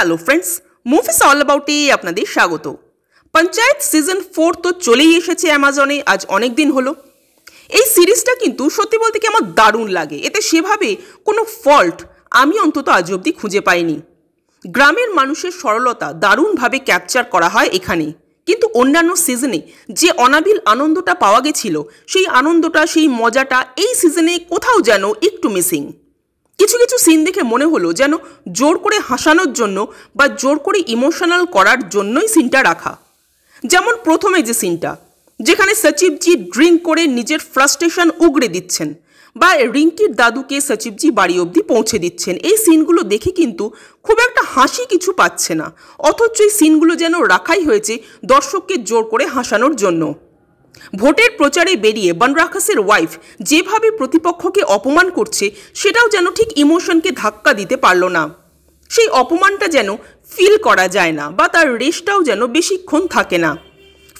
Hello friends, movies all অ্যাবাউটে আপনাদের স্বাগত। Panchayat season 4 তো চলেই এসেছে অ্যামাজনে, আজ অনেক দিন হলো। এই সিরিজটা কিন্তু সত্যি বলতে কি আমার দারুণ লাগে। এতে সেভাবে কোনো ফল্ট আমি অন্তত আজ অবধি খুঁজে পাইনি। গ্রামের মানুষের সরলতা দারুণভাবে ক্যাপচার করা হয় এখানে। কিন্তু অন্যান্য সিজনে যে অনাবিল আনন্দটা পাওয়া গেছিল, সেই আনন্দটা, সেই মজাটা এই সিজনে কোথাও যেন একটু মিসিং। কিছু কিছু সিন দেখে মনে হলো যেন জোর করে হাসানোর জন্য বা জোর করে ইমোশনাল করার জন্যই সিনটা রাখা। যেমন প্রথমে যে সিনটা, যেখানে সচিবজি ড্রিঙ্ক করে নিজের ফ্রাস্ট্রেশন উগড়ে দিচ্ছেন, বা রিঙ্কির দাদুকে সচিবজি বাড়ি অবধি পৌঁছে দিচ্ছেন, এই সিনগুলো দেখে কিন্তু খুব একটা হাসি কিছু পাচ্ছে না, অথচ এই সিনগুলো যেন রাখাই হয়েছে দর্শককে জোর করে হাসানোর জন্য। ভোটের প্রচারে বেরিয়ে বনরাক্ষসের ওয়াইফ যেভাবে প্রতিপক্ষকে অপমান করছে, সেটাও যেন ঠিক ইমোশনকে ধাক্কা দিতে পারল না। সেই অপমানটা যেন ফিল করা যায় না, বা তার রেশটাও যেন বেশিক্ষণ থাকে না।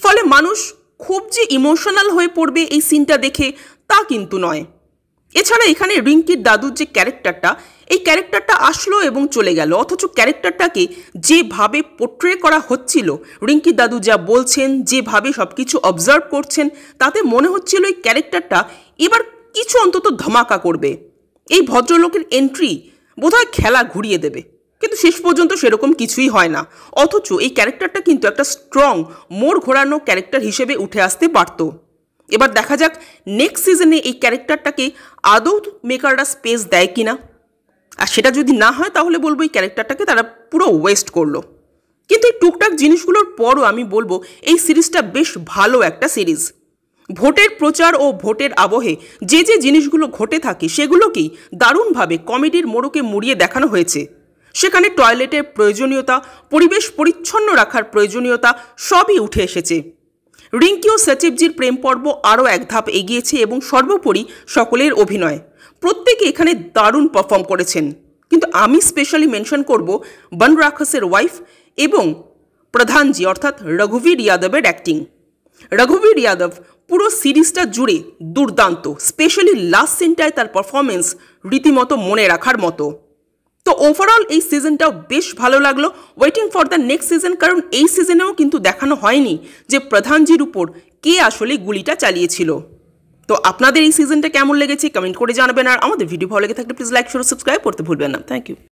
ফলে মানুষ খুব যে ইমোশনাল হয়ে পড়বে এই সিনটা দেখে, তা কিন্তু নয়। এছাড়া এখানে রিঙ্কির দাদুর যে ক্যারেক্টারটা, এই ক্যারেক্টারটা আসলো এবং চলে গেল, অথচ ক্যারেক্টারটাকে যেভাবে পোট্রে করা হচ্ছিল, রিঙ্কির দাদু যা বলছেন, যেভাবে সব কিছু অবজার্ভ করছেন, তাতে মনে হচ্ছিল এই ক্যারেক্টারটা এবার কিছু অন্তত ধামাকা করবে। এই ভদ্রলোকের এন্ট্রি বোধহয় খেলা ঘুরিয়ে দেবে, কিন্তু শেষ পর্যন্ত সেরকম কিছুই হয় না। অথচ এই ক্যারেক্টারটা কিন্তু একটা স্ট্রং, মোড় ঘোরানো ক্যারেক্টার হিসেবে উঠে আসতে পারত। এবার দেখা যাক নেক্সট সিজনে এই ক্যারেক্টারটাকে আদৌ মেকাররা স্পেস দেয় কিনা। আর সেটা যদি না হয়, তাহলে বলবো এই ক্যারেক্টারটাকে তারা পুরো ওয়েস্ট করলো। কিন্তু এই টুকটাক জিনিসগুলোর পরও আমি বলবো এই সিরিজটা বেশ ভালো একটা সিরিজ। ভোটের প্রচার ও ভোটের আবহে যে যে জিনিসগুলো ঘটে থাকে, সেগুলোকেই দারুণভাবে কমেডির মোড়কে মুড়িয়ে দেখানো হয়েছে। সেখানে টয়লেটের প্রয়োজনীয়তা, পরিবেশ পরিচ্ছন্ন রাখার প্রয়োজনীয়তা সবই উঠে এসেছে। রিঙ্কি ও সচিবজির প্রেম পর্ব আরও এক ধাপ এগিয়েছে, এবং সর্বোপরি সকলের অভিনয়, প্রত্যেকে এখানে দারুণ পারফর্ম করেছেন। কিন্তু আমি স্পেশালি মেনশন করব বনরাক্ষসের ওয়াইফ এবং প্রধানজি অর্থাৎ রঘুবীর যাদবের অ্যাক্টিং। রঘুবীর যাদব পুরো সিরিজটা জুড়ে দুর্দান্ত, স্পেশালি লাস্ট সিনটায় তার পারফরমেন্স রীতিমতো মনে রাখার মতো। তো ওভারঅল এই সিজনটাও বেশ ভালো লাগলো। Waiting for the next season, কারণ এই সিজনেও কিন্তু দেখানো হয়নি যে প্রধানজির উপর কে আসলে গুলিটা চালিয়েছিল। তো আপনাদের এই সিজনটা কেমন লেগেছে কমেন্ট করে জানাবেন, আর আমাদের ভিডিও ভালো লেগে থাকলে প্লিজ লাইক, শেয়ার, সাবস্ক্রাইব করতে ভুলবেন না। Thank you.